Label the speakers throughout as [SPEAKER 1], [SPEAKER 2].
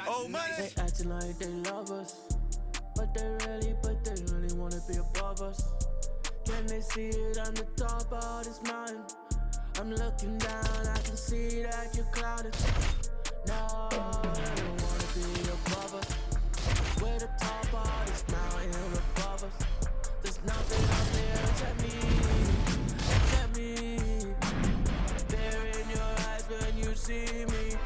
[SPEAKER 1] Oh my!
[SPEAKER 2] They acting like they love us, but they really wanna be above us. Can they see it on the top of this mountain? I'm looking down, I can see that you're clouded. No, they don't wanna be above us. We're the top of this mountain above us. There's nothing up there except me. Fear in your eyes when you see me.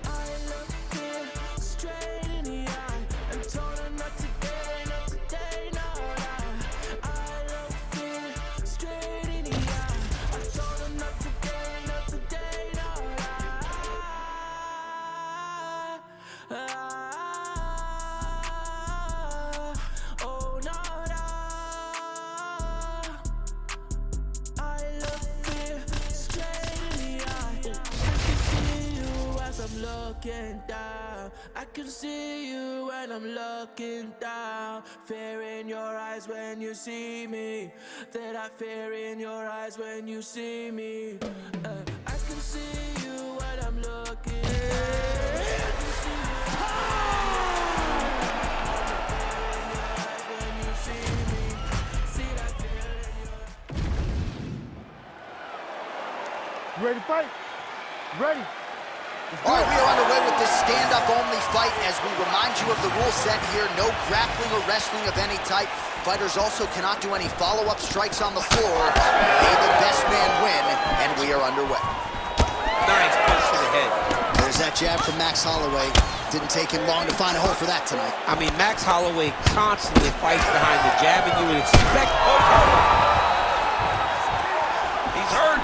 [SPEAKER 2] I look fear straight in the eye and told her not today, no lie. I look fear straight in the eye. I told her not today, no lie. Oh, no lie. I look fear straight in the eye. I can see you as I'm looking down. I can see you when I'm looking down. Fear in your eyes when you see me. That I fear in your eyes when you see me. I can see you when I'm looking down. I can see you. When you see me, see that fear in your eyes.
[SPEAKER 3] You ready to fight? Ready.
[SPEAKER 4] All right, we are underway with this stand-up only fight as we remind you of the rule set here. No grappling or wrestling of any type. Fighters also cannot do any follow-up strikes on the floor. May the best man win, and we are underway.
[SPEAKER 5] Nice punch to the head.
[SPEAKER 4] There's that jab from Max Holloway. Didn't take him long to find a hole for that tonight.
[SPEAKER 5] I mean, Max Holloway constantly fights behind the jab, and you would expect... He's hurt.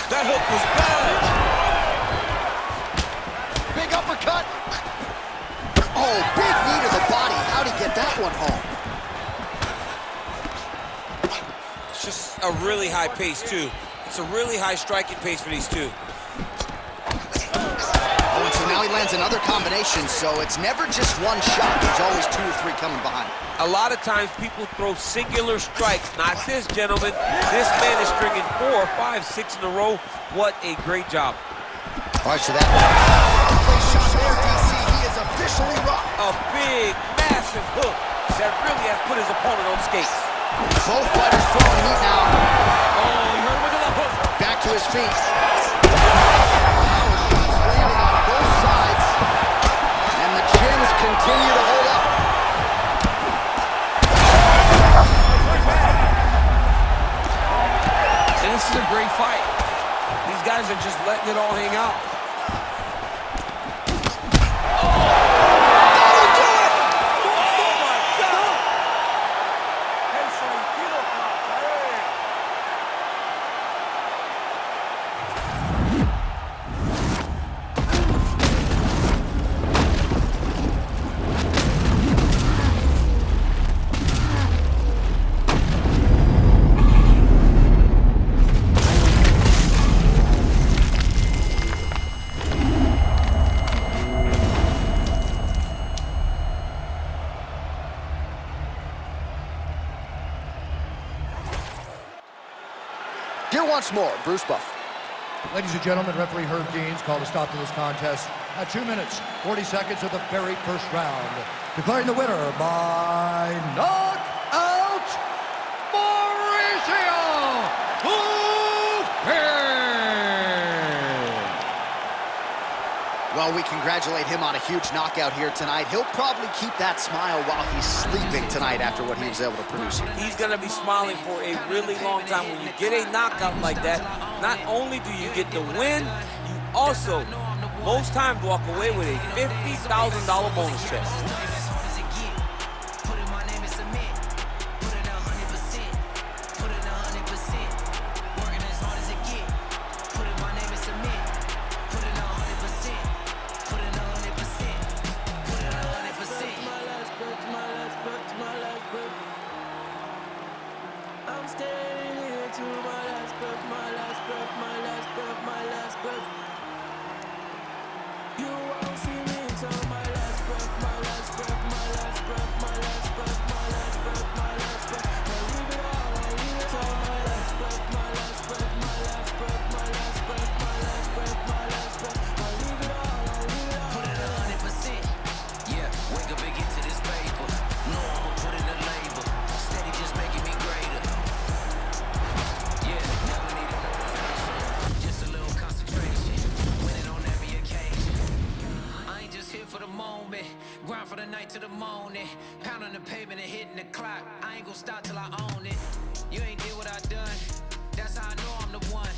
[SPEAKER 5] That hook was bad.
[SPEAKER 4] Big uppercut. Oh, big knee to the body. How'd he get that one home?
[SPEAKER 5] It's just a really high pace, too. It's a really high striking pace for these two.
[SPEAKER 4] Oh, and so now he lands another combination, so it's never just one shot. There's always 2 or 3 coming behind.
[SPEAKER 5] A lot of times people throw singular strikes. Not this, gentlemen. This man is stringing 4, 5, 6 in a row. What a great job.
[SPEAKER 4] All right, so that place shot there, DC. He is officially rocked.
[SPEAKER 5] A big, massive hook that really has put his opponent on skates.
[SPEAKER 4] Both fighters throwing heat now.
[SPEAKER 5] Oh, you heard him with the hook.
[SPEAKER 4] Back to his feet. Shots landing on both sides. And the chins continue to hold up.
[SPEAKER 5] And this is a great fight. These guys are just letting it all hang out.
[SPEAKER 4] Here once more, Bruce Buff.
[SPEAKER 3] Ladies and gentlemen, referee Herb Dean's called a stop to this contest at 2 minutes, 40 seconds of the very first round. Declaring the winner by knockout, Mauricio Ufc!
[SPEAKER 4] Well, we congratulate him on a huge knockout here tonight. He'll probably keep that smile while he's sleeping tonight after what he was able to produce here.
[SPEAKER 5] He's going to be smiling for a really long time. When you get a knockout like that, not only do you get the win, you also, most times, walk away with a $50,000 bonus check.
[SPEAKER 2] I'm staying here to my last breath, my last breath, my last breath, my last breath. You won't see me till my last breath, my last breath.
[SPEAKER 1] for the night to the morning. Pounding the pavement and hitting the clock. I ain't gon' stop till I own it. You ain't did what I done. That's how I know I'm the one.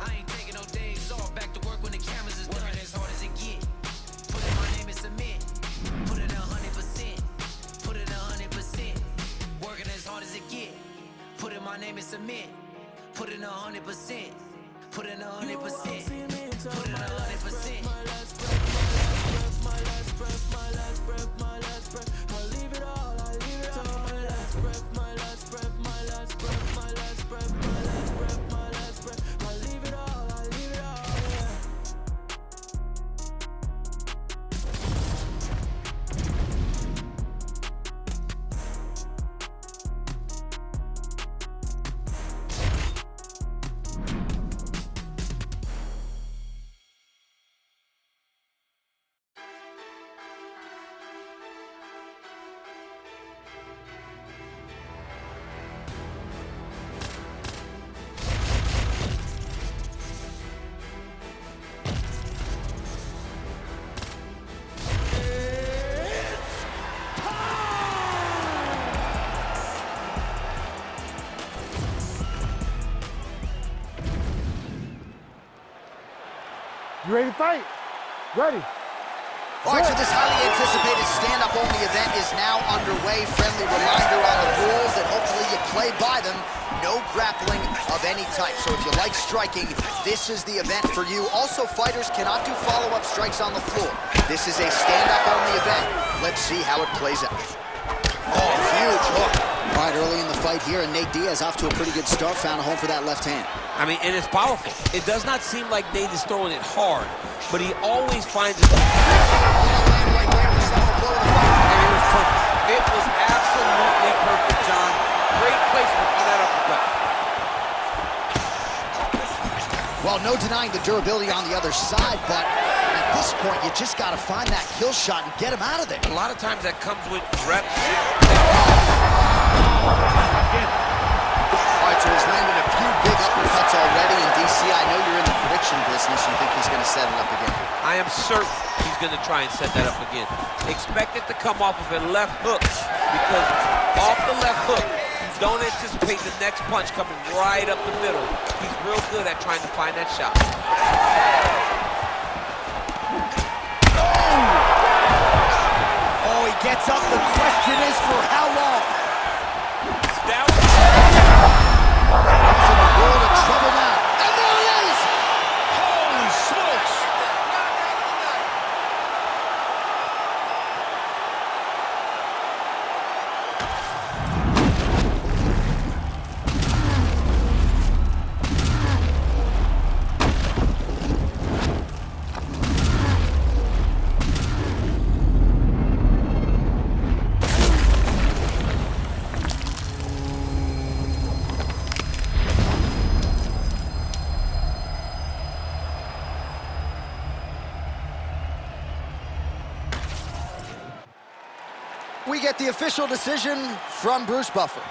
[SPEAKER 1] I ain't taking no days off. Back to work when the cameras is done. Working as hard as it get. Put in my name and submit. Put it 100%. Put it 100%. Working as hard as it get. Put in my name and submit. Put in 100%. Put in 100%. Put in 100%.
[SPEAKER 2] My last breath, my last breath, my last breath, my last breath. I'll leave it all, I'll leave it all. My last breath, my last breath, my last breath, my last breath, my last breath, my last breath. I'll leave it all, I'll leave it all, yeah.
[SPEAKER 6] You ready to fight? Ready.
[SPEAKER 4] All right, so this highly anticipated stand-up only event is now underway. Friendly reminder on the rules that hopefully you play by them. No grappling of any type. So if you like striking, this is the event for you. Also, fighters cannot do follow-up strikes on the floor. This is a stand-up only event. Let's see how it plays out. Oh, huge hook. All right, early in the fight here, and Nate Diaz off to a pretty good start. Found a home for that left hand.
[SPEAKER 5] I mean, and it's powerful. It does not seem like Nate is throwing it hard, but he always finds it. And it was perfect. It was absolutely perfect, John. Great placement on that uppercut.
[SPEAKER 4] Well, no denying the durability on the other side, but at this point, you just got to find that kill shot and get him out of there.
[SPEAKER 5] A lot of times that comes with reps.
[SPEAKER 4] All right, so he's landed a few big uppercuts already in DC. I know you're in the prediction business. You think he's going to set it up again?
[SPEAKER 5] I am certain he's going to try and set that up again. Expect it to come off of a left hook, because off the left hook, you don't anticipate the next punch coming right up the middle. He's real good at trying to find that shot.
[SPEAKER 4] Oh, he gets up. The question is for how long?
[SPEAKER 5] That
[SPEAKER 4] He's in a world of trouble now. And there he is! Holy smokes! We get the official decision from Bruce Buffer.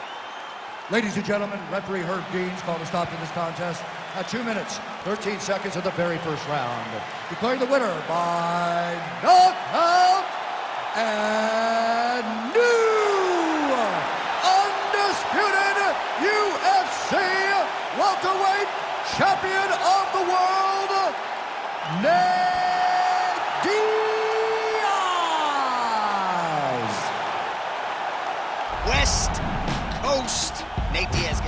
[SPEAKER 3] Ladies and gentlemen, referee Herb Dean's called a stop to this contest at 2 minutes, 13 seconds of the very first round. Declaring the winner by knockout and new undisputed UFC welterweight champion of the world, Nate Diaz.
[SPEAKER 4] West Coast. Nate Diaz.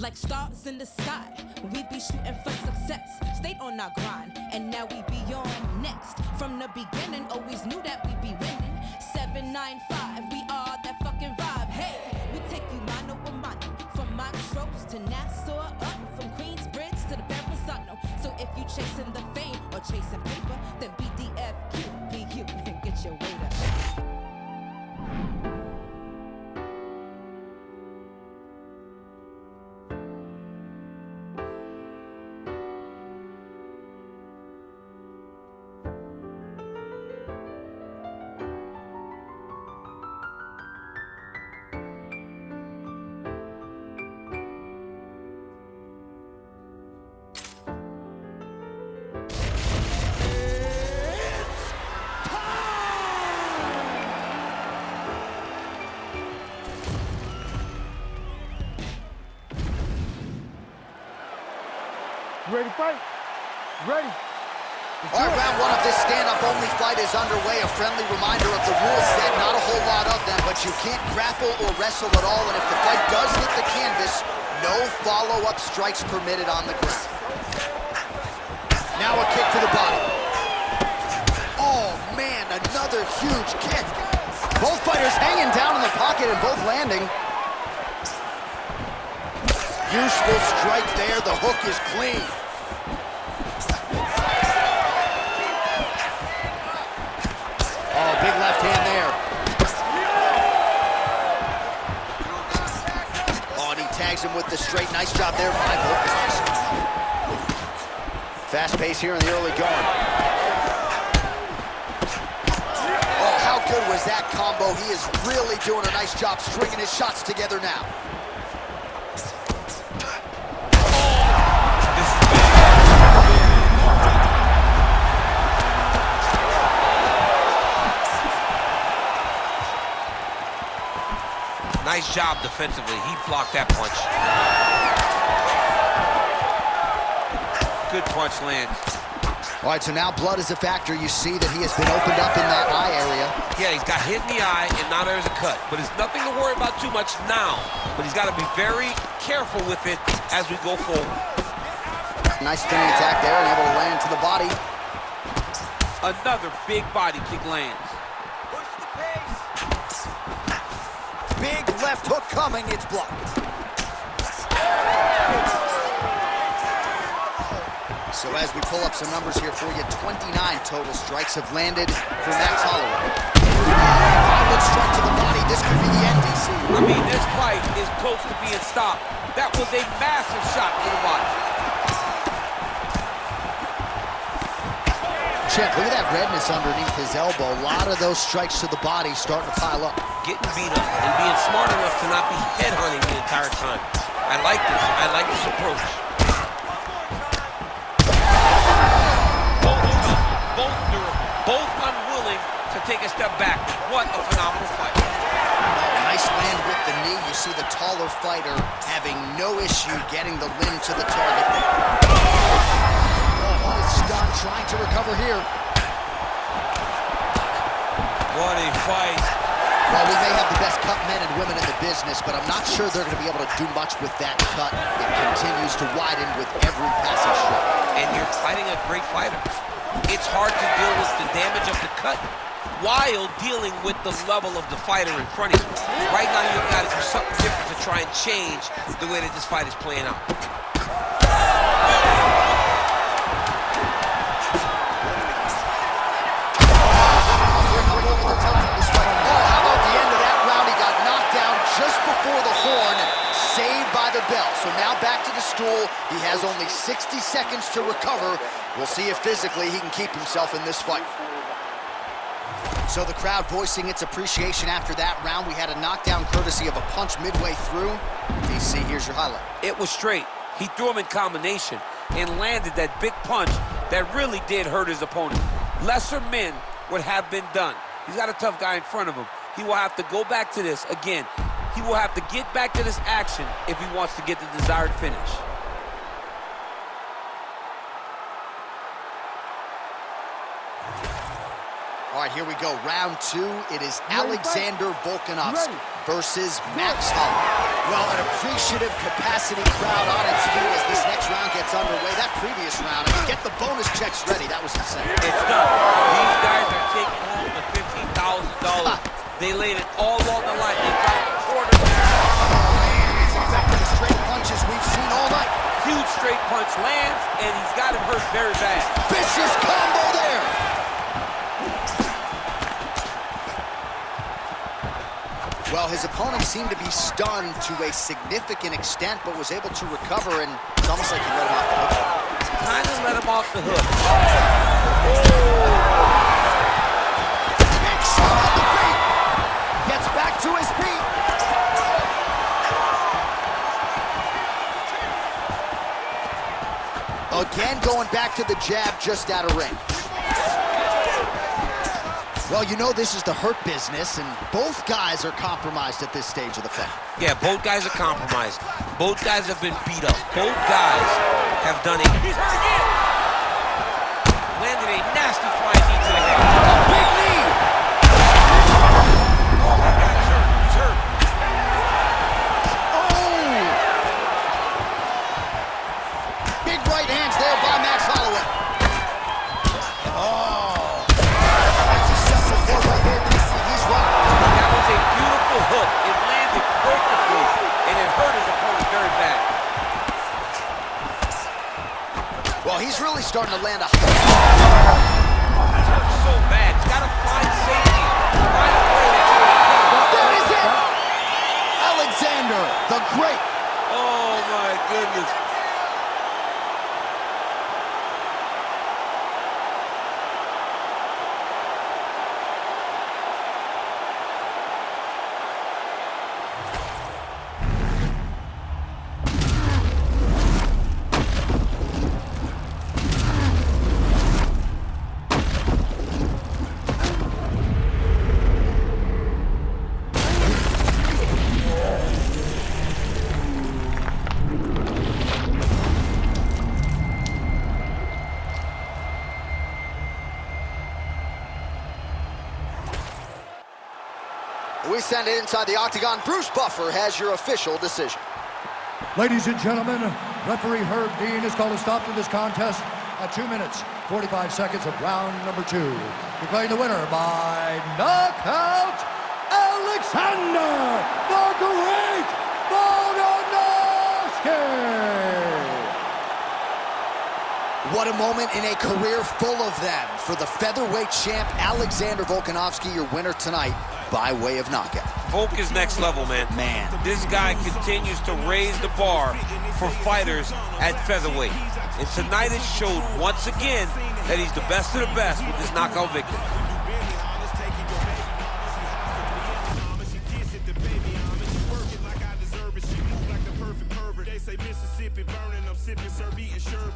[SPEAKER 7] like stars in the sky. We be shooting for success, stayed on our grind, and now we be on next. From the beginning, always knew that we be winning. 795, we are that fucking vibe. Hey, we take you mano a mano, from Montrose to Nassau, up from Queensbridge to the Verrazano. So if you chasing the fame or chasing paper, then BDFQ, be you, and get your weight up.
[SPEAKER 6] You ready to fight? Ready.
[SPEAKER 4] All right, round one of this stand-up only fight is underway. A friendly reminder of the rules set. Not a whole lot of them, but you can't grapple or wrestle at all. And if the fight does hit the canvas, no follow-up strikes permitted on the ground. Now a kick to the body. Oh, man, another huge kick. Both fighters hanging down in the pocket and both landing. Useful strike there. The hook is clean. Oh, big left hand there. Oh, and he tags him with the straight. Nice job there by both guys. Fast pace here in the early going. Oh, how good was that combo? He is really doing a nice job stringing his shots together now.
[SPEAKER 5] Nice job defensively. He blocked that punch. Good punch lands.
[SPEAKER 4] All right, so now blood is a factor. You see that he has been opened up in that eye area.
[SPEAKER 5] Yeah, he's got hit in the eye, and now there's a cut. But it's nothing to worry about too much now. But he's got to be very careful with it as we go forward.
[SPEAKER 4] Nice spinning attack there, and able to land to the body.
[SPEAKER 5] Another big body kick lands.
[SPEAKER 4] Big left hook coming, it's blocked. So as we pull up some numbers here for you, 29 total strikes have landed for Max Holloway. Good strike to the body, this could be the end, DC.
[SPEAKER 5] I mean, this fight is close to being stopped. That was a massive shot to the body.
[SPEAKER 4] Check, look at that redness underneath his elbow. A lot of those strikes to the body starting to pile up.
[SPEAKER 5] Getting beat up and being smart enough to not be headhunting the entire time. I like this. I like this approach. Both durable, both unwilling to take a step back. What a phenomenal fight.
[SPEAKER 4] Nice land with the knee. You see the taller fighter having no issue getting the limb to the target there. Oh, he's done trying to recover here.
[SPEAKER 5] What a fight.
[SPEAKER 4] Well, we may have the best cut men and women in the business, but I'm not sure they're going to be able to do much with that cut. It continues to widen with every passing shot.
[SPEAKER 5] And you're fighting a great fighter. It's hard to deal with the damage of the cut while dealing with the level of the fighter in front of you. Right now, you've got to do something different to try and change the way that this fight is playing out.
[SPEAKER 4] Just before the horn, saved by the bell. So now back to the stool. He has only 60 seconds to recover. We'll see if physically he can keep himself in this fight. So the crowd voicing its appreciation after that round. We had a knockdown courtesy of a punch midway through. DC, here's your highlight.
[SPEAKER 5] It was straight. He threw him in combination and landed that big punch that really did hurt his opponent. Lesser men would have been done. He's got a tough guy in front of him. He will have to go back to this again. He will have to get back to this action if he wants to get the desired finish.
[SPEAKER 4] All right, here we go. Round two. It is Alexander Volkanovski versus Max Holloway. Well, an appreciative capacity crowd on its feet as this next round gets underway. That previous round, I mean, get the bonus checks ready. That was insane.
[SPEAKER 5] It's done. These guys are taking home the $15,000. They laid it all on the line. They got a quarter.
[SPEAKER 4] He's effective straight punches we've seen all night.
[SPEAKER 5] Huge straight punch lands, and he's got him hurt very bad.
[SPEAKER 4] Vicious combo there. Well, his opponent seemed to be stunned to a significant extent, but was able to recover, and it's almost like he let him off the hook.
[SPEAKER 5] Kind of let him off the hook.
[SPEAKER 4] Big shot on the feet. Gets back to his feet. Again, going back to the jab just out of range. Well, you know this is the hurt business, and both guys are compromised at this stage of the fight.
[SPEAKER 5] Yeah, both guys are compromised. Both guys have been beat up. Both guys have done it. He's hurt again! Landed a nasty flying knee to the head.
[SPEAKER 4] A big knee!
[SPEAKER 5] Oh my God, he's hurt. He's hurt.
[SPEAKER 4] Oh! Big right hands there by Max Holloway.
[SPEAKER 5] That was a beautiful hook. It landed perfectly, and it hurt his opponent very bad.
[SPEAKER 4] Well, he's really starting to land a...
[SPEAKER 5] He's hurt so bad. He's got to find safety. Find a way to
[SPEAKER 4] There is it! Alexander, the Great.
[SPEAKER 5] Oh, my goodness.
[SPEAKER 4] We send it inside the octagon. Bruce Buffer has your official decision.
[SPEAKER 3] Ladies and gentlemen, referee Herb Dean has called a stop to this contest at 2 minutes, 45 seconds of round number 2. Declaring the winner by knockout, Alexander the Great Volkanovski!
[SPEAKER 4] What a moment in a career full of them for the featherweight champ, Alexander Volkanovski, your winner tonight by way of knockout.
[SPEAKER 5] Volk is next level, man. This guy continues to raise the bar for fighters at featherweight. And tonight it showed once again that he's the best of the best with this knockout victory.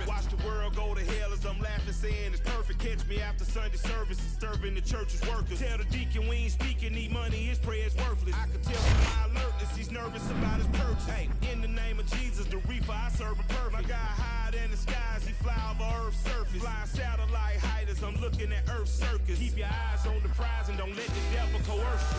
[SPEAKER 8] Watch the world go to hell as I'm laughing, saying it's perfect. Catch me after Sunday service, disturbing the church's workers. Tell the deacon we ain't speaking, need money, his prayer's worthless. I can tell from my alertness, he's nervous about his purchase. Hey, in the name of Jesus, the reaper, I serve him perfect. My guy higher than the skies, he fly over Earth's surface. Flying satellite height as I'm looking at Earth's circus. Keep your eyes on the prize and don't let the devil coerce you.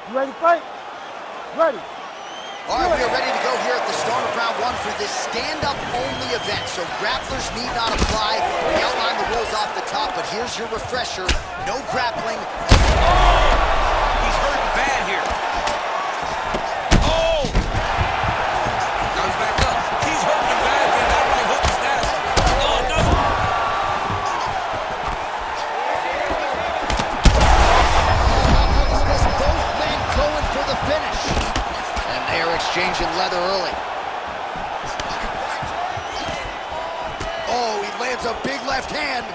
[SPEAKER 6] You ready to fight? Ready.
[SPEAKER 4] All right, we are ready to go here at the start of round 1 for this stand-up only event. So grapplers need not apply. We outlined the rules off the top, but here's your refresher. No grappling.
[SPEAKER 5] He's hurting bad here. Oh! Now he's back up. He's hurting bad here. That right hook is nasty. Oh, no!
[SPEAKER 4] Both men going for the finish. And they are exchanging leather early. Oh, he lands a big left hand.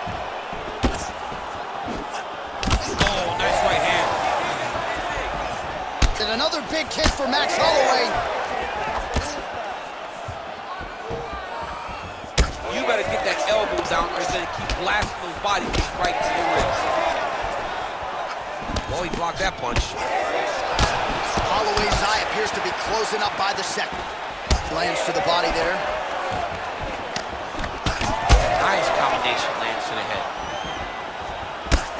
[SPEAKER 5] Oh, nice right hand.
[SPEAKER 4] And another big kick for Max Holloway.
[SPEAKER 5] You better get that elbow down or he's going to keep blasting those body kicks right to the ribs. Well, he blocked that punch.
[SPEAKER 4] Holloway's eye appears to be closing up by the second. Lands to the body there.
[SPEAKER 5] Nice combination, lands to the head.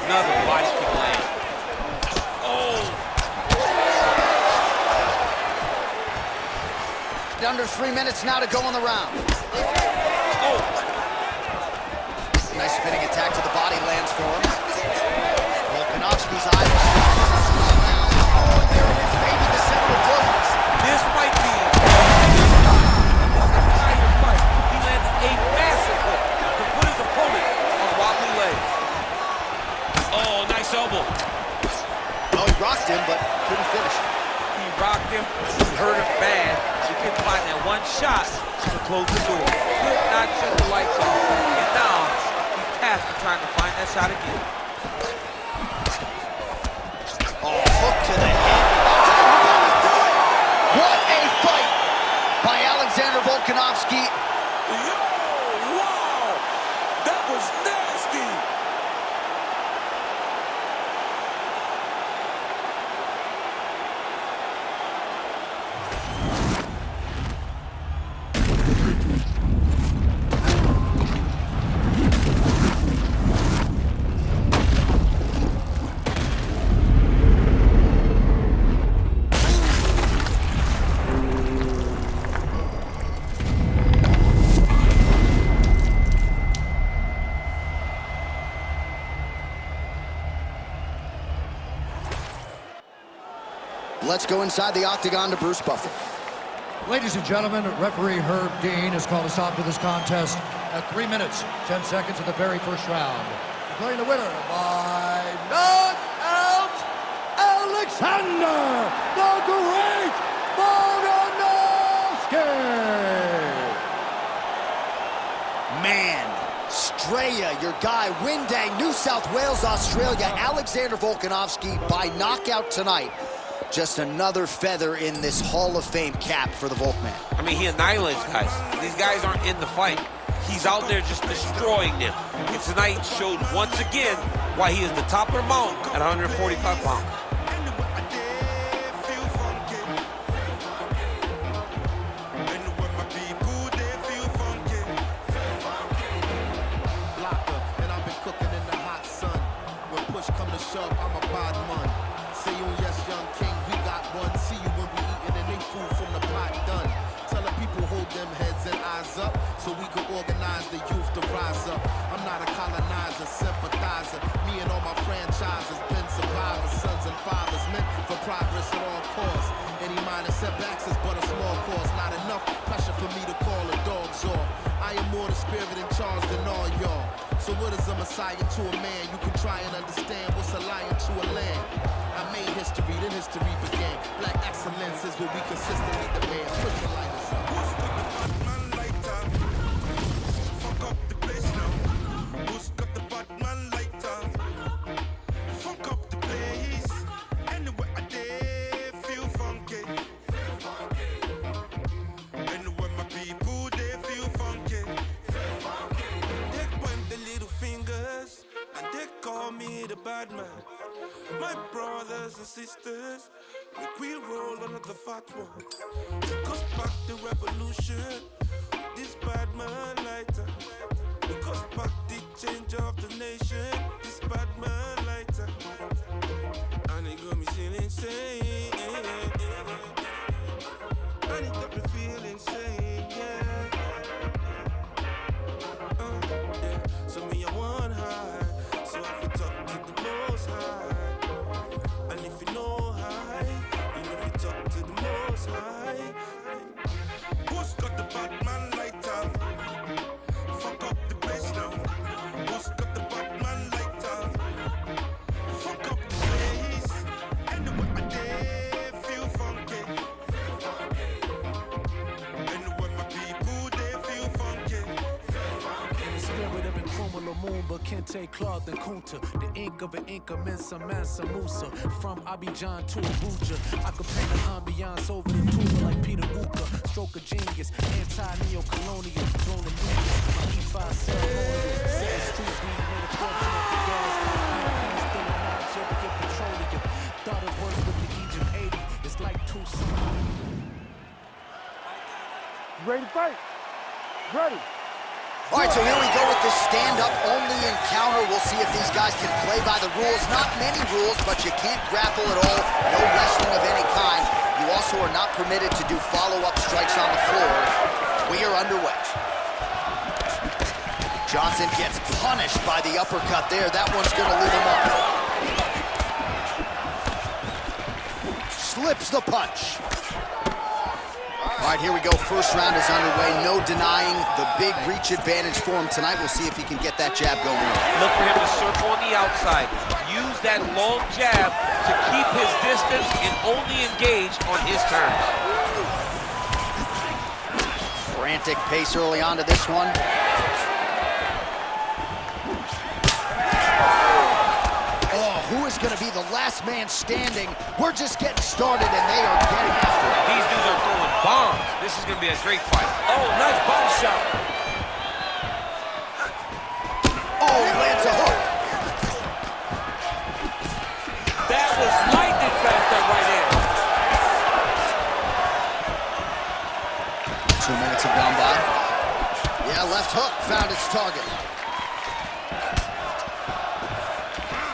[SPEAKER 5] Another body kick land. Oh!
[SPEAKER 4] Under 3 minutes now to go in the round.
[SPEAKER 5] Oh!
[SPEAKER 4] Nice spinning attack to the body, lands for him. Volkanovski's eye was oh, there it is, maybe the seminal blows.
[SPEAKER 5] This might be this entire fight. He landed a massive hook to put his opponent on wobbly legs. Oh, nice elbow.
[SPEAKER 4] Oh, he rocked him, but couldn't finish it.
[SPEAKER 5] He rocked him, he hurt him bad. He couldn't find that one shot to close the door. Could not shut the lights off. And now he's tasked with trying to find that shot again.
[SPEAKER 4] Oh, hook to the head. What a fight by Alexander Volkanovski.
[SPEAKER 5] Yo, wow! That was nasty!
[SPEAKER 4] Let's go inside the octagon to Bruce Buffer.
[SPEAKER 3] Ladies and gentlemen, referee Herb Dean has called a stop to this contest at 3 minutes, 10 seconds of the very first round. Declaring the winner by knockout, Alexander the Great Volkanovski!
[SPEAKER 4] Man, Straya, your guy, Windang, New South Wales, Australia, Alexander Volkanovski by knockout tonight. Just another feather in this Hall of Fame cap for the Volkman.
[SPEAKER 5] I mean, he annihilates guys. These guys aren't in the fight. He's out there just destroying them. And tonight showed once again why he is the top of the mountain at 145 pounds.
[SPEAKER 9] And I've been cooking in the hot sun. When push come to shove, I'm a bad man. See you, yes, young king, we got one. See you when we eating and they food from the pot done. Tell the people hold them heads and eyes up so we can organize the youth to rise up. I'm not a colonizer, sympathizer. Me and all my franchises been survivors, sons and fathers meant for progress at all costs. Any minor setbacks is but a small cause. Not enough pressure for me to call the dogs off. I am more the spirit in charge than all y'all. So what is a messiah to a man? You can try and understand what's a lion to a lamb. I made history, then history began. Black excellence is what we consistently demand. Push the lighters up.
[SPEAKER 8] Batman lighter. Fuck up the place now. Who's got the Batman lighter? Fuck up the place. Anywhere I dare feel funky. Anywhere my people they feel funky. They point the little fingers and they call me the bad man. My brothers and sisters, make we roll another fat one. Because back the revolution, this bad man lighter. Because back the change of the nation, this bad man lighter. And it got me feeling insane. And it got me feeling insane, yeah. Yeah. So me I want high, so I can talk to the most high. And if you know high, you know if you talk to the most high. Who's got the Batman lighter? Fuck up the place now. Who's got the Batman lighter? Fuck up the place. Anywhere I dare feel funky. Anywhere my people they feel funky.
[SPEAKER 10] In the spirit of Nkrumah Moon, but Kente Clark and Kunta. The ink of an Inca, Mensa Mansa Musa. From Abidjan to Abuja, I could paint an ambiance over the tuba like Peter Uka. Stroke of genius, anti-neo-colonial, drone of news. My E5 ceremonial, set the street being made a fortune off the gas. Europeans still in Nigeria, petroleum. Thought it was with the Egypt 80, it's like Tucson.
[SPEAKER 6] ready to fight? Ready.
[SPEAKER 4] All right, so here we go with this stand-up only encounter. We'll see if these guys can play by the rules. Not many rules, but you can't grapple at all. No wrestling of any kind. You also are not permitted to do follow-up strikes on the floor. We are underway. Johnson gets punished by the uppercut there. That one's gonna leave him up. Slips the punch. All right, here we go. First round is underway. No denying the big reach advantage for him tonight. We'll see if he can get that jab going on.
[SPEAKER 5] Look for him to circle on the outside. Use that long jab to keep his distance and only engage on his terms.
[SPEAKER 4] Frantic pace early on to this one. Who is going to be the last man standing? We're just getting started, and they are getting after it.
[SPEAKER 5] These dudes are throwing bombs. This is going to be a great fight. Oh, nice body shot.
[SPEAKER 4] Oh, he lands a hook.
[SPEAKER 5] That was lightning fast, that right hand.
[SPEAKER 4] 2 minutes have gone by. Yeah, left hook found its target.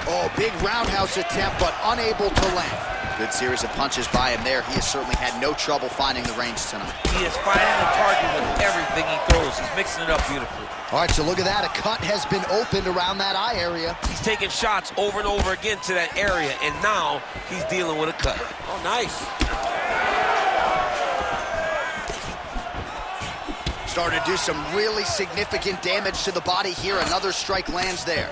[SPEAKER 4] Oh, big roundhouse attempt, but unable to land. Good series of punches by him there. He has certainly had no trouble finding the range tonight.
[SPEAKER 5] He is finding the target with everything he throws. He's mixing it up beautifully.
[SPEAKER 4] All right, so look at that. A cut has been opened around that eye area.
[SPEAKER 5] He's taking shots over and over again to that area, and now he's dealing with a cut. Oh, nice.
[SPEAKER 4] Starting to do some really significant damage to the body here. Another strike lands there.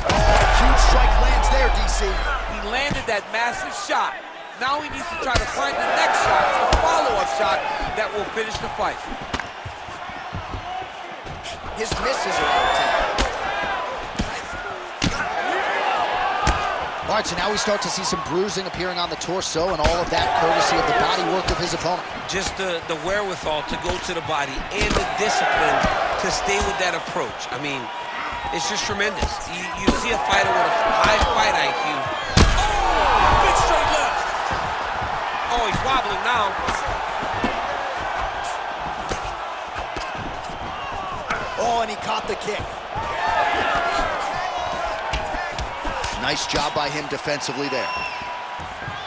[SPEAKER 4] Huge strike lands there, DC.
[SPEAKER 5] He landed that massive shot. Now he needs to try to find the next shot, the follow-up shot that will finish the fight.
[SPEAKER 4] His misses are out of 10. All right, so now we start to see some bruising appearing on the torso, and all of that courtesy of the body work of his opponent.
[SPEAKER 5] Just the wherewithal to go to the body and the discipline to stay with that approach. I mean, it's just tremendous. You see a fighter with a high fight IQ. Oh, big straight left. Oh, he's wobbling now.
[SPEAKER 4] Oh, and he caught the kick. Nice job by him defensively there.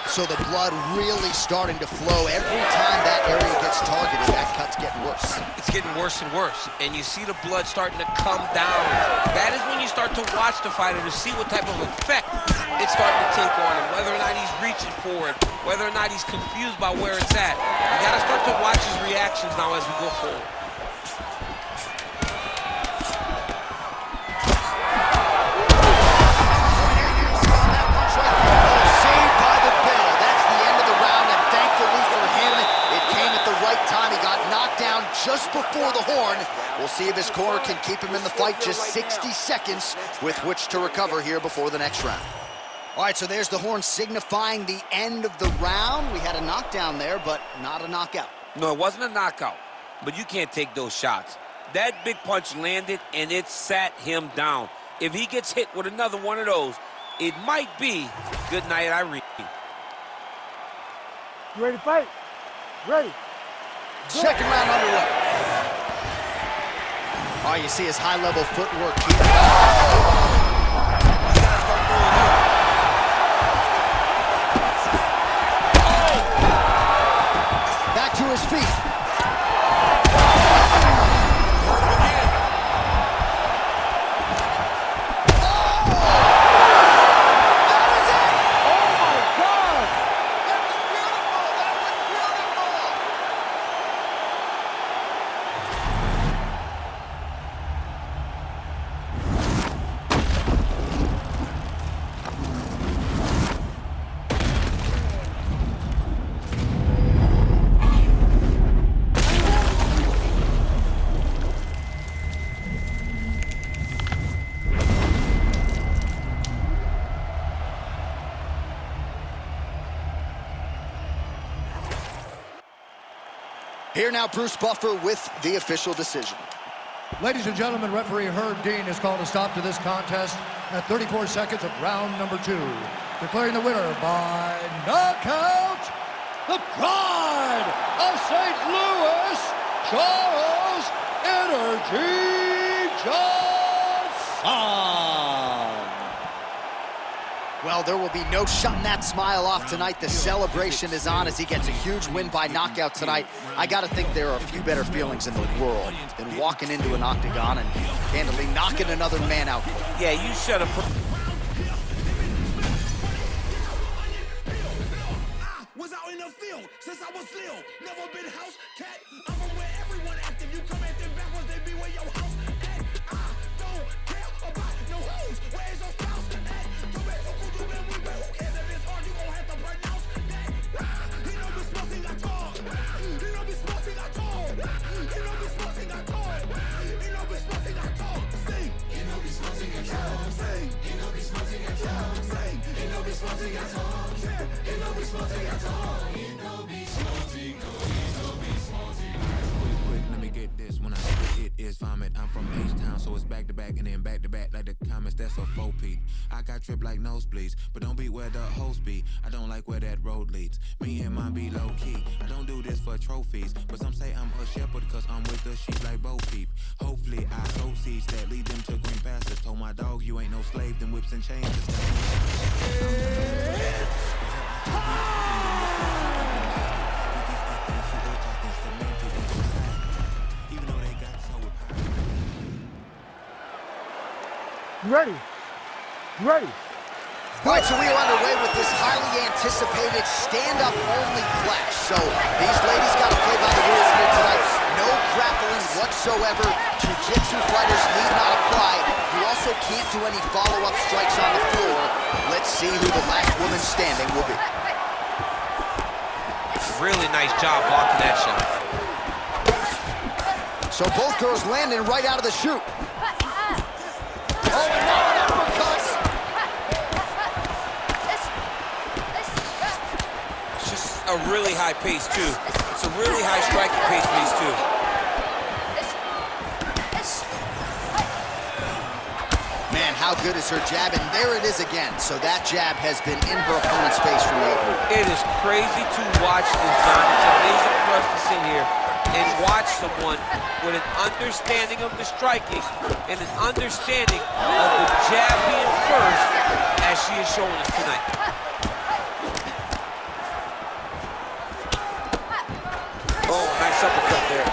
[SPEAKER 4] So the blood really starting to flow. Every time that area gets targeted, that cut's getting worse.
[SPEAKER 5] It's getting worse and worse, and you see the blood starting to come down. That is when you start to watch the fighter to see what type of effect it's starting to take on him, whether or not he's reaching for it, whether or not he's confused by where it's at. You gotta start to watch his reactions now as we go forward.
[SPEAKER 4] Just before the horn. We'll see if his corner can keep him in the fight. Just 60 seconds with which to recover here before the next round. All right, so there's the horn signifying the end of the round. We had a knockdown there, but not a knockout.
[SPEAKER 5] No, it wasn't a knockout, but you can't take those shots. That big punch landed, and it sat him down. If he gets hit with another one of those, it might be good night, Irene.
[SPEAKER 6] You ready to fight? Ready.
[SPEAKER 4] Second round underway. All right, you see his high-level footwork here. Back to his feet. Here now, Bruce Buffer with the official decision.
[SPEAKER 3] Ladies and gentlemen, referee Herb Dean has called a stop to this contest at 34 seconds of round number 2. Declaring the winner by knockout, the Pride of St. Louis, Charles Energy Johnson.
[SPEAKER 4] Well, there will be no shutting that smile off tonight. The celebration is on as he gets a huge win by knockout tonight. I gotta think there are a few better feelings in the world than walking into an octagon and candidly knocking another man out.
[SPEAKER 5] Yeah, you should have.
[SPEAKER 8] Was out in the field since I was little. Never been house cat. I'm from where everyone active. You come at them backwards, they be where your house at. I don't care about no hoes. Where's your spouse at? Come back to Kudu and we who cares if it's hard? You gon' have to pronounce that. He don't be smoking at all. He don't be smoking at all. He don't be smoking at all. He don't be smoking at all. Sing. He don't be smoking at all. Sing. He don't be smoking at all. Sing. He don't be smoking at all. He don't be smoking at all. He don't be smoking. He don't be smoking.
[SPEAKER 10] Quick, let me get this. When I spit, it is vomit. I'm from H-Town, so it's back to back and then back to back like the comments. That's a 4-peat. I got trip like nosebleeds, but don't be where the hoes be. I don't like where that road leads. Me and mine be low key. I don't do this for trophies, but some say I'm a shepherd cause I'm with the sheep like Bo Peep. Hopefully I sow seeds that lead them to green pastures. Told my dog you ain't no slave, them whips and chains just
[SPEAKER 6] You ready? You ready?
[SPEAKER 4] All right, so we are underway with this highly anticipated stand-up only clash. So these ladies got to play by the rules here tonight. No grappling whatsoever. Jiu-jitsu fighters need not apply. You also can't do any follow-up strikes on the floor. Let's see who the last woman standing will be.
[SPEAKER 5] Really nice job blocking that shot.
[SPEAKER 4] So both girls landing right out of the chute. Oh, and now an uppercut.
[SPEAKER 5] It's just a really high pace, too. It's a really high striking pace for these two.
[SPEAKER 4] Man, how good is her jab? And there it is again. So that jab has been in her opponent's face from the opener.
[SPEAKER 5] It is crazy to watch this, John. It's amazing for us to sit here and watch someone with an understanding of the striking and an understanding of the jab being first, as she is showing us tonight. Oh, nice uppercut there.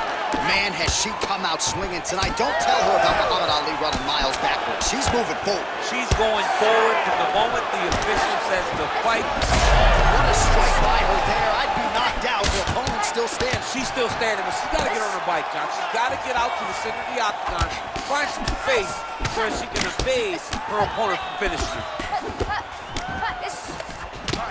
[SPEAKER 4] Man, has she come out swinging tonight. Don't tell her about Muhammad Ali running miles backwards. She's moving forward.
[SPEAKER 5] She's going forward from the moment the official says the fight.
[SPEAKER 4] What a strike by her there. I'd be knocked out. Her opponent still stands.
[SPEAKER 5] She's still standing, but she's got to get on her bike, John. She's got to get out to the center of the octagon, find some space where she can evade her opponent from finishing her.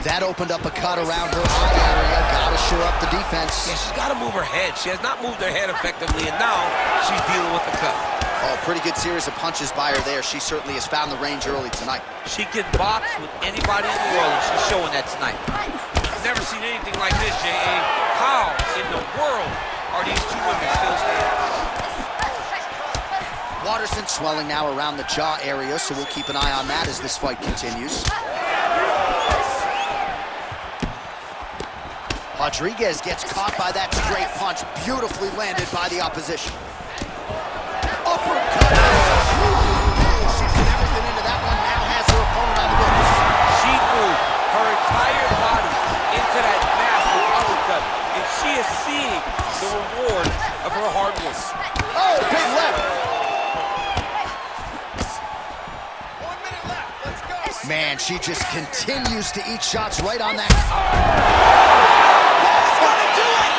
[SPEAKER 4] That opened up a cut around her eye area. Gotta shore up the defense.
[SPEAKER 5] Yeah, she's got to move her head. She has not moved her head effectively, and now she's dealing with the cut.
[SPEAKER 4] Oh, pretty good series of punches by her there. She certainly has found the range early tonight.
[SPEAKER 5] She can box with anybody in the world, and she's showing that tonight. I've never seen anything like this, J.A. How in the world are these two women still standing?
[SPEAKER 4] Watterson swelling now around the jaw area, so we'll keep an eye on that as this fight continues. Rodriguez gets caught by that straight punch, beautifully landed by the opposition. Uppercut! She's never been into that one, now has her opponent on the ropes.
[SPEAKER 5] She moved her entire body into that massive uppercut, and she is seeing the reward of her hard work.
[SPEAKER 4] Oh, big left!
[SPEAKER 8] 1 minute left, let's go!
[SPEAKER 4] Man, she just continues to eat shots right on that.
[SPEAKER 8] That's gonna do it!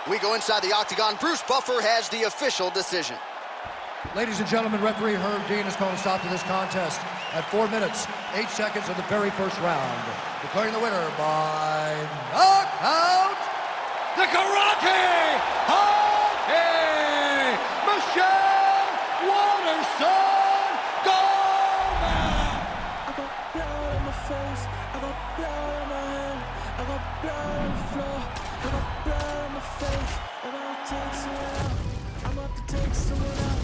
[SPEAKER 4] We go inside the octagon. Bruce Buffer has the official decision.
[SPEAKER 3] Ladies and gentlemen, referee Herb Dean has called a stop to this contest at 4 minutes, 8 seconds of the very first round. Declaring the winner by knockout, the Karate Hockey, Michelle Waterson Gomez!
[SPEAKER 2] I got blood on my face, I got blood on my hand, I got blood on the floor, I got blood on my face, and I'll take someone out. I'm about to take someone out.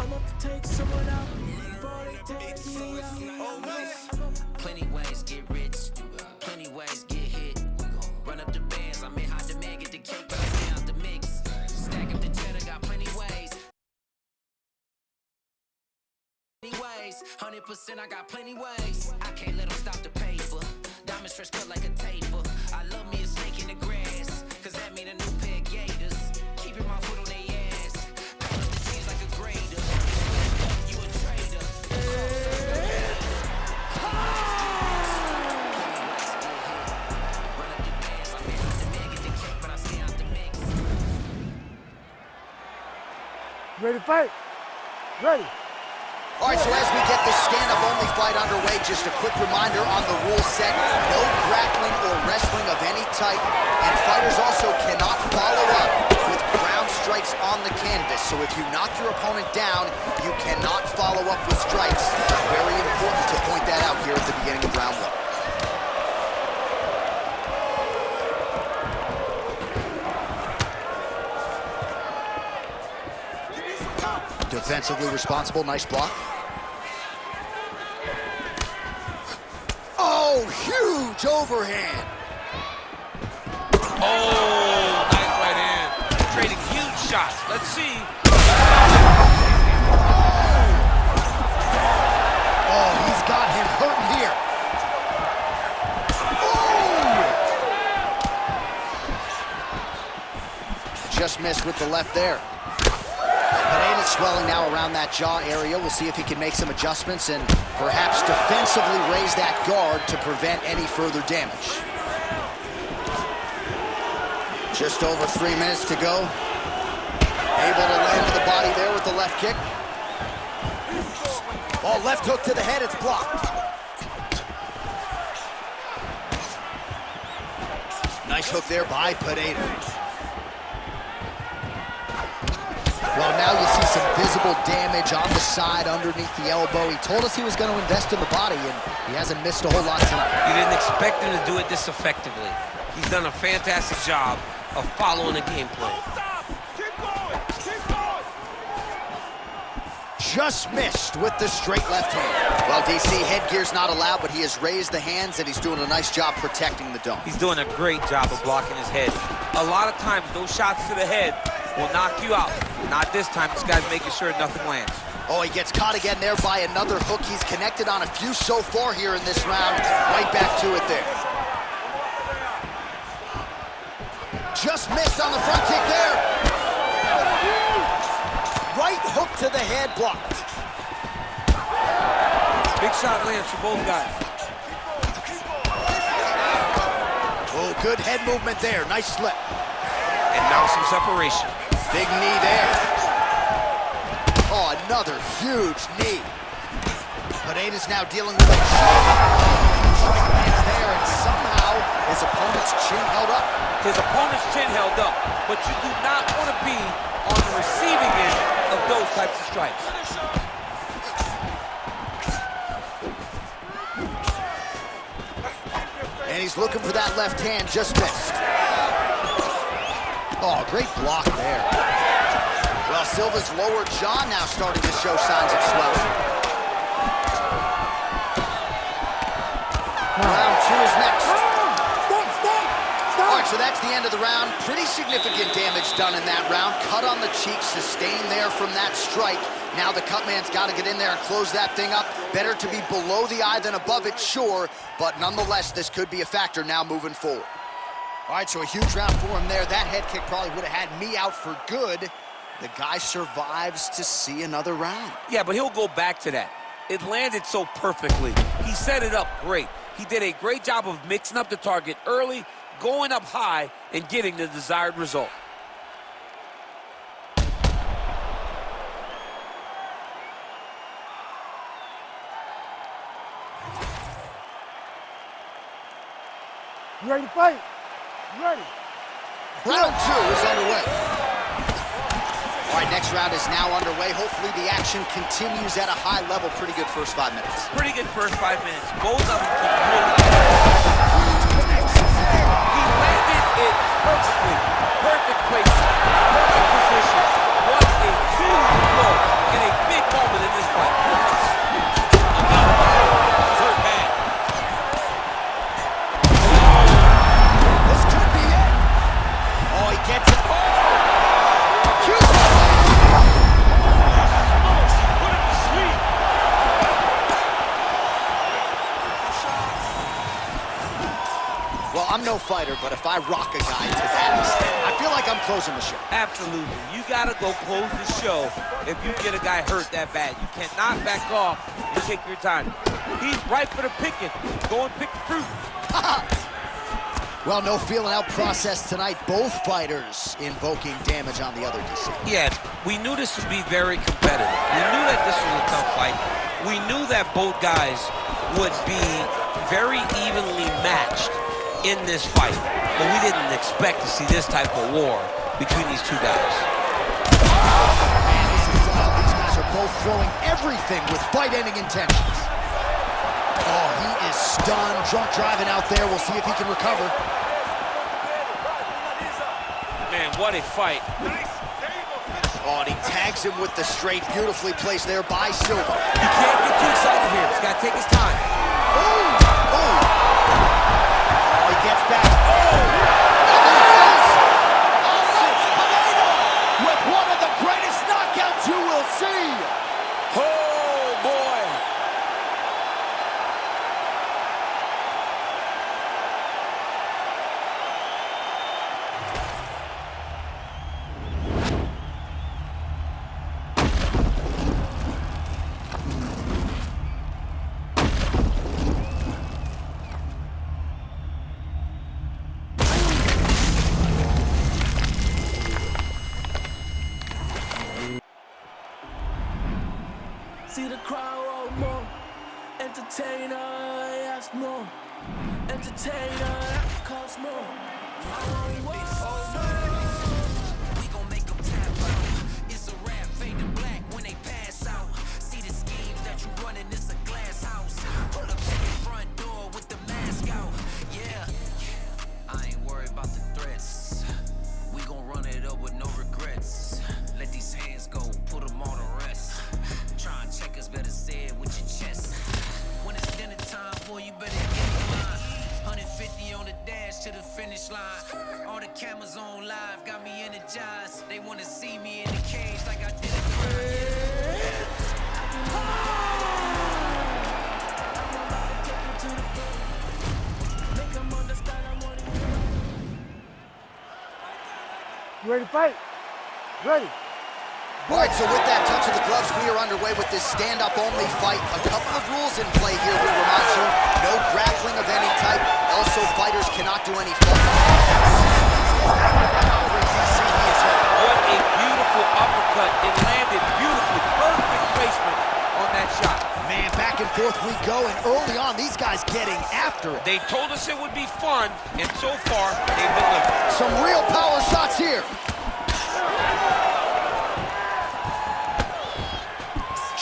[SPEAKER 2] I'm about to take someone out. Before they take me out.
[SPEAKER 1] Plenty ways get rich, plenty ways get hit. Run up the bands, I'm in high demand, get the cake, but I stay out the mix. Stack up the cheddar, got plenty ways. 100%, I got plenty ways. I can't let them stop the paper. Diamonds fresh cut like a taper. I love me a snake in the grass, cause that mean a new pair of gators. Keeping my foot on their ass. Call up the jeans like a grader. You a traitor. Run up the bands, I'm in hot demand, get the cake, but I stay out the mix.
[SPEAKER 6] You ready to fight? Ready.
[SPEAKER 4] All right, so as we get this stand-up only fight underway, just a quick reminder on the rule set: no grappling or wrestling of any type, and fighters also cannot follow up with ground strikes on the canvas. So if you knock your opponent down, you cannot follow up with strikes. Very important to point that out here at the beginning of round one. Defensively responsible, nice block. Oh, huge overhand.
[SPEAKER 5] Oh, nice right hand. Trading huge shots. Let's see.
[SPEAKER 4] Oh, he's got him hurting here. Oh! Just missed with the left there. Pereira's swelling now around that jaw area. We'll see if he can make some adjustments and perhaps defensively raise that guard to prevent any further damage. Just over 3 minutes to go. Able to land to the body there with the left kick. Oh, left hook to the head, it's blocked. Nice hook there by Pereira. Well, now you see some visible damage on the side underneath the elbow. He told us he was going to invest in the body, and he hasn't missed a whole lot tonight.
[SPEAKER 5] You didn't expect him to do it this effectively. He's done a fantastic job of following the game plan.
[SPEAKER 4] Just missed with the straight left hand. Well, DC, headgear's not allowed, but he has raised the hands, and he's doing a nice job protecting the dome.
[SPEAKER 5] He's doing a great job of blocking his head. A lot of times, those shots to the head will knock you out. Not this time. This guy's making sure nothing lands.
[SPEAKER 4] Oh, he gets caught again there by another hook. He's connected on a few so far here in this round. Right back to it there. Just missed on the front kick there. Right hook to the head, blocked.
[SPEAKER 5] Big shot lands for both guys.
[SPEAKER 4] Oh, good head movement there. Nice slip.
[SPEAKER 5] And now some separation.
[SPEAKER 4] Big knee there. Oh, another huge knee. Pereira's now dealing with a strike lands there, and somehow his opponent's chin held up.
[SPEAKER 5] His opponent's chin held up, but you do not want to be on the receiving end of those types of strikes.
[SPEAKER 4] And he's looking for that left hand, just missed. Oh, great block there. Well, Silva's lower jaw now starting to show signs of swelling. Round two is next. All right, so that's the end of the round. Pretty significant damage done in that round. Cut on the cheek, sustained there from that strike. Now the cut man's got to get in there and close that thing up. Better to be below the eye than above it, sure. But nonetheless, this could be a factor now moving forward. All right, so a huge round for him there. That head kick probably would have had me out for good. The guy survives to see another round.
[SPEAKER 5] Yeah, but he'll go back to that. It landed so perfectly. He set it up great. He did a great job of mixing up the target early, going up high, and getting the desired result.
[SPEAKER 6] You ready to fight? You ready?
[SPEAKER 4] Round 2 is underway. All right, next round is now underway. Hopefully the action continues at a high level. Pretty good first 5 minutes.
[SPEAKER 5] Pretty good first 5 minutes. Both of them keep really... He landed it perfectly. Perfect placement. Perfect position. What a huge blow in a big moment in this fight. Hurt bad.
[SPEAKER 4] This could be it. Oh, he gets it. Oh! Well, I'm no fighter, but if I rock a guy to that extent, I feel like I'm closing the show.
[SPEAKER 5] Absolutely. You gotta go close the show if you get a guy hurt that bad. You cannot back off and take your time. He's right for the picking. Go and pick the fruit.
[SPEAKER 4] Well, no feeling out process tonight. Both fighters invoking damage on the other DC.
[SPEAKER 5] Yeah, we knew this would be very competitive. We knew that this was a tough fight. We knew that both guys would be very evenly matched in this fight, but we didn't expect to see this type of war between these two guys.
[SPEAKER 4] Man, this is wild. These guys are both throwing everything with fight-ending intentions. Oh, he is stunned, drunk driving out there. We'll see if he can recover.
[SPEAKER 5] Man, what a fight.
[SPEAKER 4] Oh, and he tags him with the straight, beautifully placed there by Silva.
[SPEAKER 5] You can't get too excited here. He's got to take his time.
[SPEAKER 4] Oh! He gets back. With one of the greatest knockouts you will see.
[SPEAKER 5] Oh, boy.
[SPEAKER 2] See the crowd want more. Entertainer, ask more. Entertainer, cost more.
[SPEAKER 1] We gon' make them tap out. It's a rap, fade to black when they pass out. See the schemes that you running, it's a glass house. Pull up to your front door with the mask out. Yeah, I ain't worried about the threats. We gon' run it up with no regrets. Let these hands go, put them on the rest. Try and check us, better say it with your chest. When it's dinner time, boy, you better get in line. 150 on the dash to the finish line. All the cameras on live, got me energized. They wanna see me in the cage like I did a
[SPEAKER 6] You ready to fight? Ready.
[SPEAKER 4] All right, so with that touch of the gloves, we are underway with this stand-up-only fight. A couple of rules in play here, we remind you. No grappling of any type. Also, fighters cannot do any fighting.
[SPEAKER 5] What a beautiful uppercut. It landed beautifully. Perfect placement on that shot.
[SPEAKER 4] Man, back and forth we go, and early on, these guys getting after it.
[SPEAKER 5] They told us it would be fun, and so far, they've delivered.
[SPEAKER 4] Some real power shots here.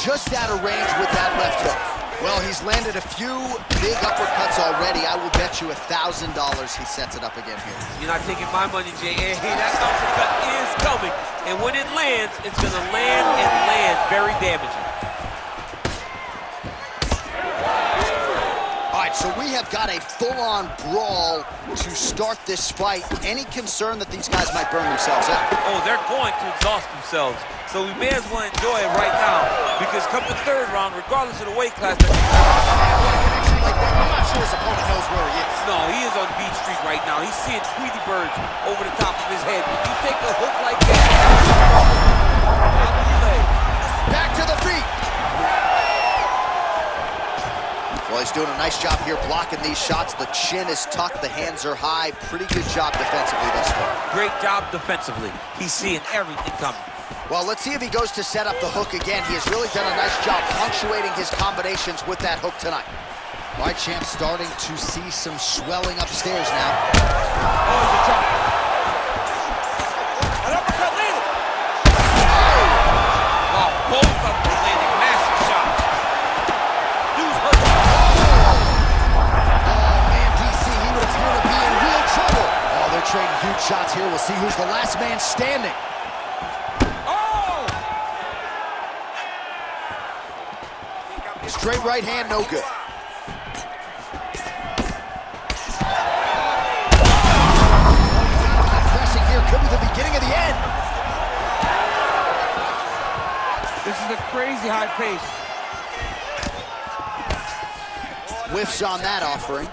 [SPEAKER 4] Just out of range with that left hook. Well, he's landed a few big uppercuts already. I will bet you $1,000 he sets it up again here.
[SPEAKER 5] You're not taking my money, Jay. Hey, that uppercut is coming. And when it lands, it's going to land and land very damaging.
[SPEAKER 4] All right, so we have got a full-on brawl to start this fight. Any concern that these guys might burn themselves out?
[SPEAKER 5] Oh, they're going to exhaust themselves. So we may as well enjoy it right now, because come the third round, regardless of the weight class,
[SPEAKER 4] I'm not sure his opponent knows where he is.
[SPEAKER 5] no, he is on Beach Street right now. He's seeing Tweety birds over the top of his head. When you take a hook like that,
[SPEAKER 4] Back to the feet. Well, he's doing a nice job here blocking these shots. The chin is tucked, the hands are high. Pretty good job defensively thus far.
[SPEAKER 5] great job defensively. He's seeing everything coming.
[SPEAKER 4] Well, let's see if he goes to set up the hook again. He has really done a nice job punctuating his combinations with that hook tonight. All right, champ, starting to see some swelling upstairs now.
[SPEAKER 5] Oh, he's a chop. An uppercut landed. Wow, both of them are landing massive shots. Dude's hurt.
[SPEAKER 4] Oh, man, DC, he would appear to be in real trouble. Oh, they're trading huge shots here. We'll see who's the last man standing.
[SPEAKER 5] Oh!
[SPEAKER 4] Straight right hand, no good. Could be the beginning of the end.
[SPEAKER 5] This is a crazy high pace.
[SPEAKER 4] Whiffs on that offering.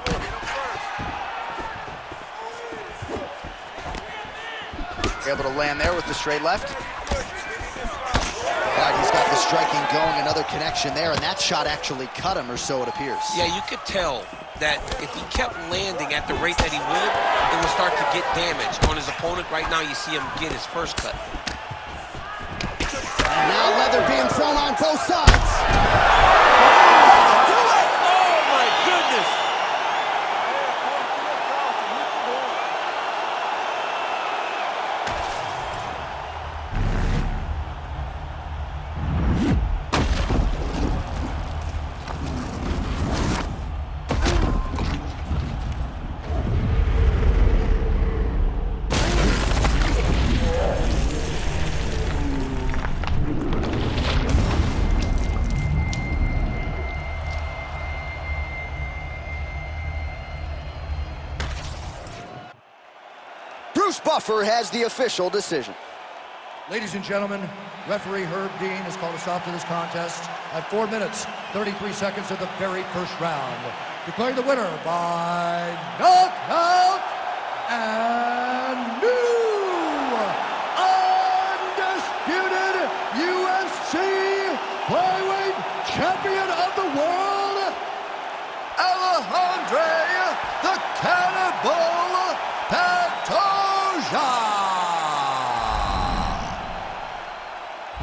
[SPEAKER 4] Able to land there with the straight left. All right, he's got the striking going, another connection there, and that shot actually cut him, or so it appears.
[SPEAKER 5] Yeah, you could tell that if he kept landing at the rate that he would, it would start to get damage on his opponent. Right now, you see him get his first cut.
[SPEAKER 4] And now leather being thrown on both sides.
[SPEAKER 5] Do it! Oh, my goodness!
[SPEAKER 4] Bruce Buffer has the official decision.
[SPEAKER 3] Ladies and gentlemen, referee Herb Dean has called a stop to this contest at 4 minutes, 33 seconds of the very first round. Declaring the winner by knockout and new undisputed UFC flyweight champion of the world, Alejandro the Cannibal Pantoja.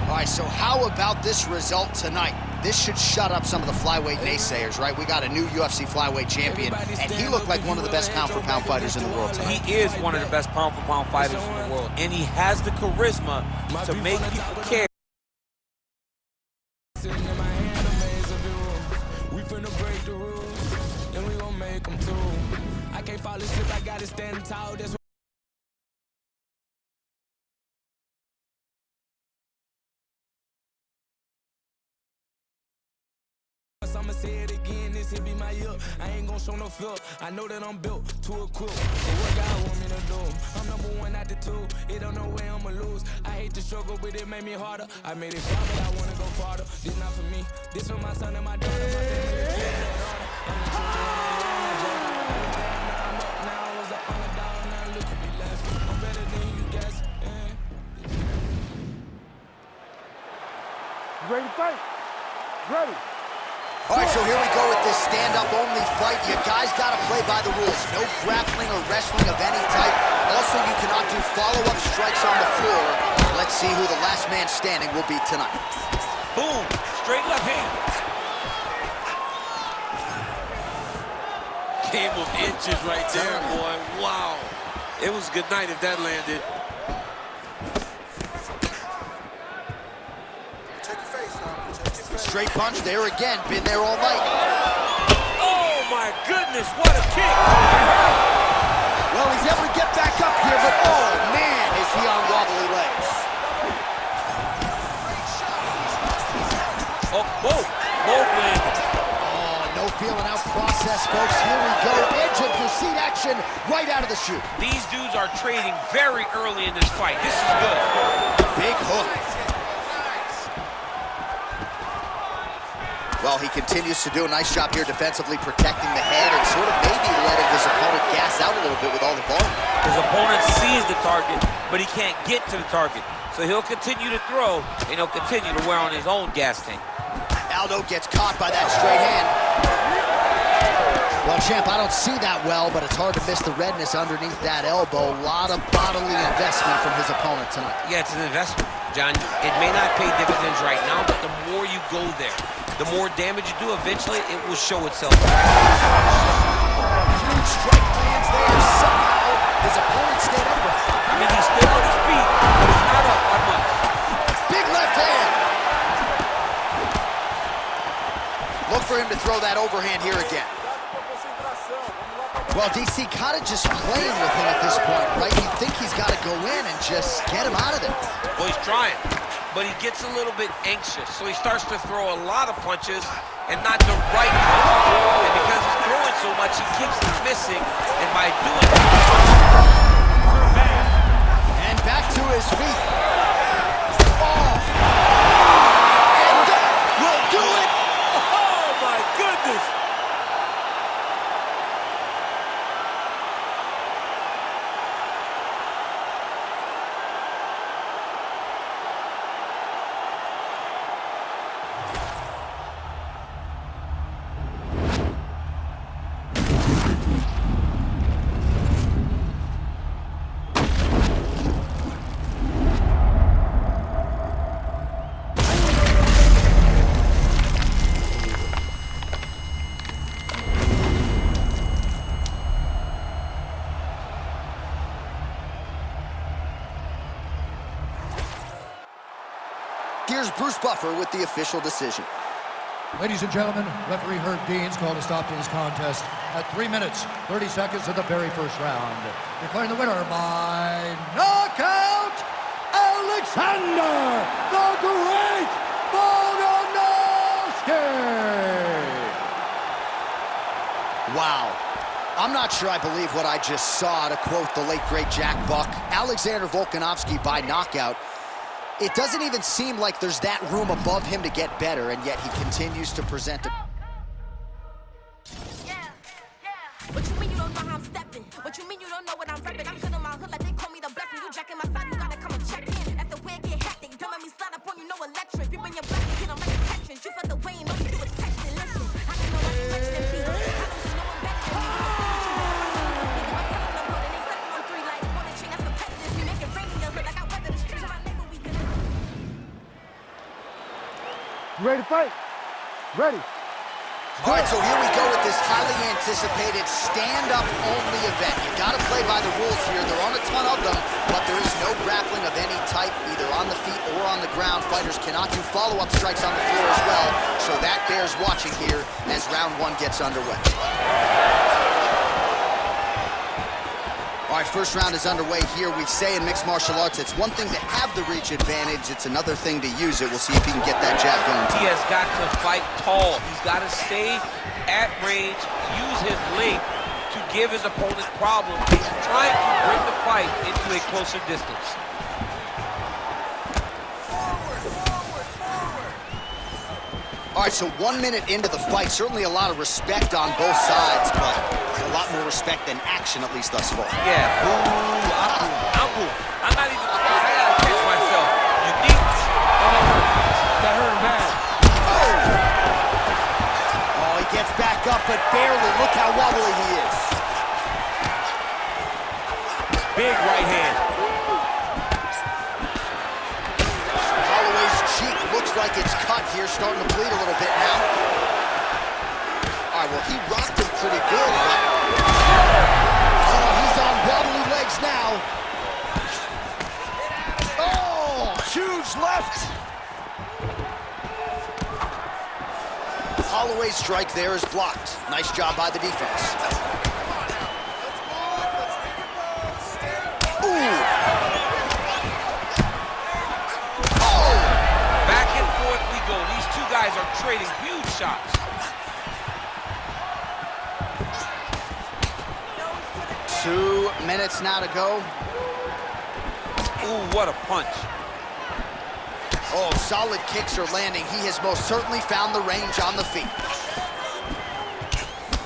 [SPEAKER 4] All right, so how about this result tonight? This should shut up some of the flyweight naysayers, right? We got a new UFC flyweight champion, and he looked like one of the best pound-for-pound fighters in the world tonight.
[SPEAKER 5] He is one of the best pound-for-pound fighters in the world, and he has the charisma to make people care.
[SPEAKER 10] We finna break the rules, and we gon' make them too. I can't fall asleep, I gotta stand tall. That's I'ma say it again, this here be my year. I ain't gon' show no fear. I know that I'm built to equip. So what God want me to do? I'm #1 out the two. It don't know where I'ma lose. I hate the struggle, but it made me harder. I made it far, but I wanna go farther. This not for me. This for my son and my daughter. My family is getting that honor. I'm the children of the I'm up now. I was the underdog. Now look at me left. I'm better than you guys.
[SPEAKER 6] Ready to fight? Ready.
[SPEAKER 4] All right, so here we go with this stand-up only fight. You guys got to play by the rules. No grappling or wrestling of any type. Also, you cannot do follow-up strikes on the floor. Let's see who the last man standing will be tonight.
[SPEAKER 5] Boom! Straight left hand. Game of inches right there, boy. Wow. It was good night if that landed.
[SPEAKER 4] Straight punch there again. Been there all night.
[SPEAKER 5] Oh, my goodness. What a kick.
[SPEAKER 4] Well, he's able to get back up here, but oh, man, is he on wobbly legs.
[SPEAKER 5] Oh, both landed.
[SPEAKER 4] Oh, no feeling out process, folks. Here we go. Edge of your seat action right out of the chute.
[SPEAKER 5] These dudes are trading very early in this fight. This is good.
[SPEAKER 4] Big hook. Well, he continues to do a nice job here defensively, protecting the head and sort of maybe letting his opponent gas out a little bit with all the volume.
[SPEAKER 5] His opponent sees the target, but he can't get to the target. So he'll continue to throw, and he'll continue to wear on his own gas tank.
[SPEAKER 4] Aldo gets caught by that straight hand. Well, champ, I don't see that well, but it's hard to miss the redness underneath that elbow. A lot of bodily investment from his opponent tonight.
[SPEAKER 5] Yeah, it's an investment, John. It may not pay dividends right now, but the more you go there, The more damage you do, eventually it will show itself.
[SPEAKER 4] Huge strike lands there. Somehow his opponent stayed over.
[SPEAKER 5] I mean, he's still on his feet, but he's not up by much.
[SPEAKER 4] Big left hand. Look for him to throw that overhand here again. Well, DC kind of just playing with him at this point, right? You think he's got to go in and just get him out of there.
[SPEAKER 5] Well, he's trying, but he gets a little bit anxious, so he starts to throw a lot of punches and not the right punch. And because he's throwing so much, he keeps missing, and by doing that...
[SPEAKER 4] And back to his feet. Oh! And that will do it!
[SPEAKER 5] Oh, my goodness!
[SPEAKER 4] Here's Bruce Buffer with the official decision.
[SPEAKER 3] Ladies and gentlemen, referee Herb Dean's called a stop to this contest at 3 minutes, 30 seconds of the very first round. Declaring the winner by knockout, Alexander the Great Volkanovski!
[SPEAKER 4] Wow. I'm not sure I believe what I just saw, to quote the late, great Jack Buck. Alexander Volkanovski by knockout. It doesn't even seem like there's that room above him to get better, and yet he continues to present a...
[SPEAKER 7] What you mean you don't know how I'm stepping? What you mean you don't know what I'm repping? I'm good in my hood like they call me the blessing. You jacking my side, you gotta come and check in. That's the way it get hectic. Don't make me slide up on you, no electric. You bring your back, you hit on like protection. You feel the way and all you do is text it. Listen, I don't know what you're mentioning, Pete. I don't know I'm better than you. I'm telling them what it ain't stepping on three like more than chain. That's competitive. You make it rain in your hood like I weather the streets. My neighbor, we good.
[SPEAKER 6] You ready to fight? Ready.
[SPEAKER 4] All right, so here we go with this highly anticipated stand-up only event. You gotta play by the rules here. There aren't a ton of them, but there is no grappling of any type, either on the feet or on the ground. Fighters cannot do follow-up strikes on the floor as well, so that bears watching here as round one gets underway. All right, first round is underway here. We say in mixed martial arts, it's one thing to have the reach advantage. It's another thing to use it. We'll see if he can get that jab going.
[SPEAKER 5] He has got to fight tall. He's got to stay at range, use his length to give his opponent problems. He's trying to bring the fight into a closer distance.
[SPEAKER 4] All right, so 1 minute into the fight, certainly a lot of respect on both sides, but a lot more respect than action, at least thus far.
[SPEAKER 5] Yeah, boo, I'm boo. I'm not even, I gotta catch myself. You need, that hurt bad.
[SPEAKER 4] Oh, he gets back up, but barely. Look how wobbly he is.
[SPEAKER 5] Big right hand.
[SPEAKER 4] Holloway's cheek looks like it's cut here, starting to bleed a little bit now. All right, well, he rocked him pretty good, but... Oh, he's on wobbly legs now. Oh, huge left. Holloway's strike there is blocked. Nice job by the defense. Ooh. Oh!
[SPEAKER 5] Back and forth we go. These two guys are trading huge shots.
[SPEAKER 4] 2 minutes now to go.
[SPEAKER 5] Ooh, what a punch.
[SPEAKER 4] Oh, solid kicks are landing. He has most certainly found the range on the feet.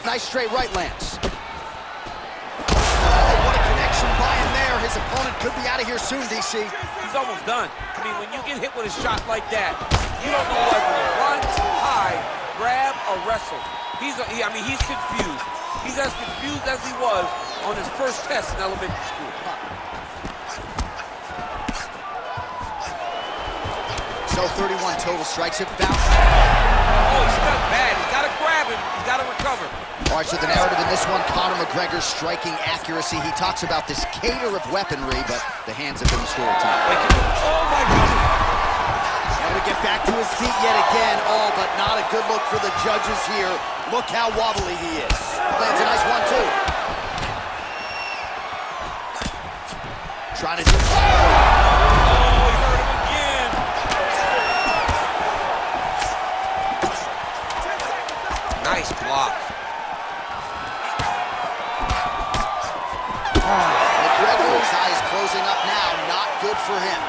[SPEAKER 4] Nice straight right lands. Oh, what a connection by him there. His opponent could be out of here soon, DC.
[SPEAKER 5] He's almost done. I mean, when you get hit with a shot like that, you don't know whether to run, hide, grab, or wrestle. He's confused. He's as confused as he was on his first test in elementary school.
[SPEAKER 4] So 31 total strikes. It bounced.
[SPEAKER 5] Oh, he's stuck bad. He's got to grab him. He's got to recover.
[SPEAKER 4] All right, so the narrative in this one, Conor McGregor's striking accuracy. He talks about this cater of weaponry, but the hands have been the story tonight.
[SPEAKER 5] Oh, my goodness.
[SPEAKER 4] Able to get back to his feet yet again. Oh, but not a good look for the judges here. Look how wobbly he is. Lands a nice 1-2. Trying to do...
[SPEAKER 5] Oh, he hurt him again. Nice block.
[SPEAKER 4] McGregor's eyes closing up now. Not good for him.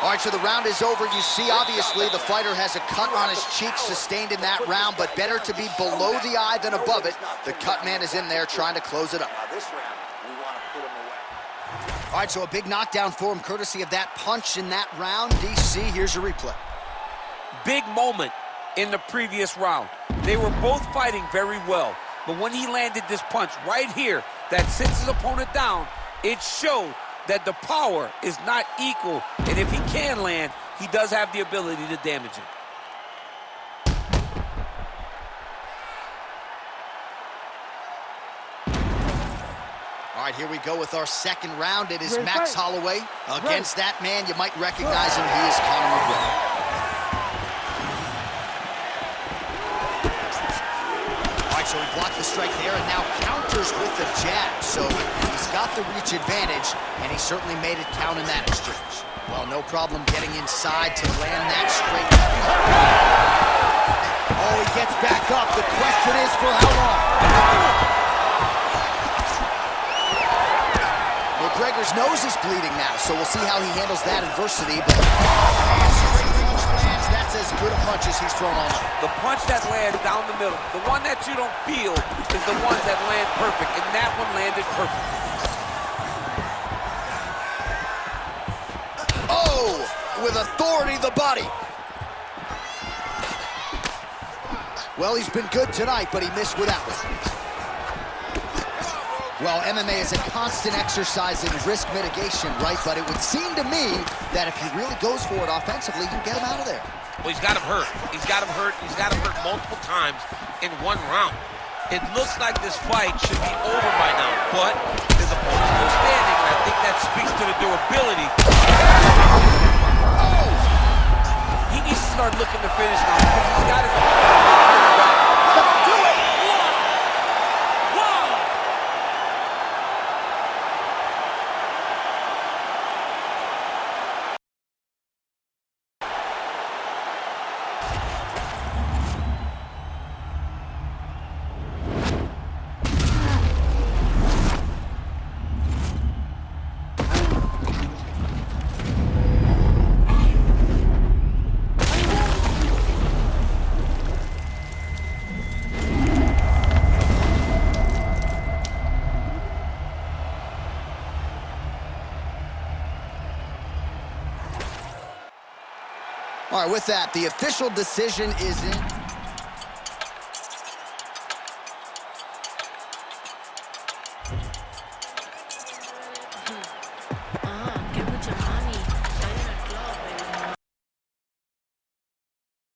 [SPEAKER 4] All right, so the round is over. You see, obviously, the fighter has a cut on his cheek sustained in that round, but better to be below the eye than above it. The cut man is in there trying to close it up. All right, so a big knockdown for him, courtesy of that punch in that round. DC, here's a replay.
[SPEAKER 5] Big moment in the previous round. They were both fighting very well, but when he landed this punch right here that sits his opponent down, it showed that the power is not equal, and if he can land, he does have the ability to damage him.
[SPEAKER 4] All right, here we go with our second round. It is Max Holloway against that man. You might recognize him. He is Conor McGregor. All right, so he blocked the strike there and now counters with the jab. So he's got the reach advantage, and he certainly made it count in that exchange. Well, no problem getting inside to land that straight. Oh, he gets back up. The question is for how long? McGregor's nose is bleeding now, so we'll see how he handles that adversity. But that's as good a punch as he's thrown all night.
[SPEAKER 5] The punch that lands down the middle, the one that you don't feel, is the ones that land perfect, and that one landed perfect.
[SPEAKER 4] Oh, with authority the body. Well, he's been good tonight, but he missed with that one. Well, MMA is a constant exercise in risk mitigation, right? But it would seem to me that if he really goes for it offensively, you can get him out of there.
[SPEAKER 5] Well, he's got him hurt. He's got him hurt. He's got him hurt multiple times in one round. It looks like this fight should be over by now, but his opponent's still standing, and I think that speaks to the durability. Oh! He needs to start looking to finish now because he's got his... Do it!
[SPEAKER 4] All right, with that, the official decision is in.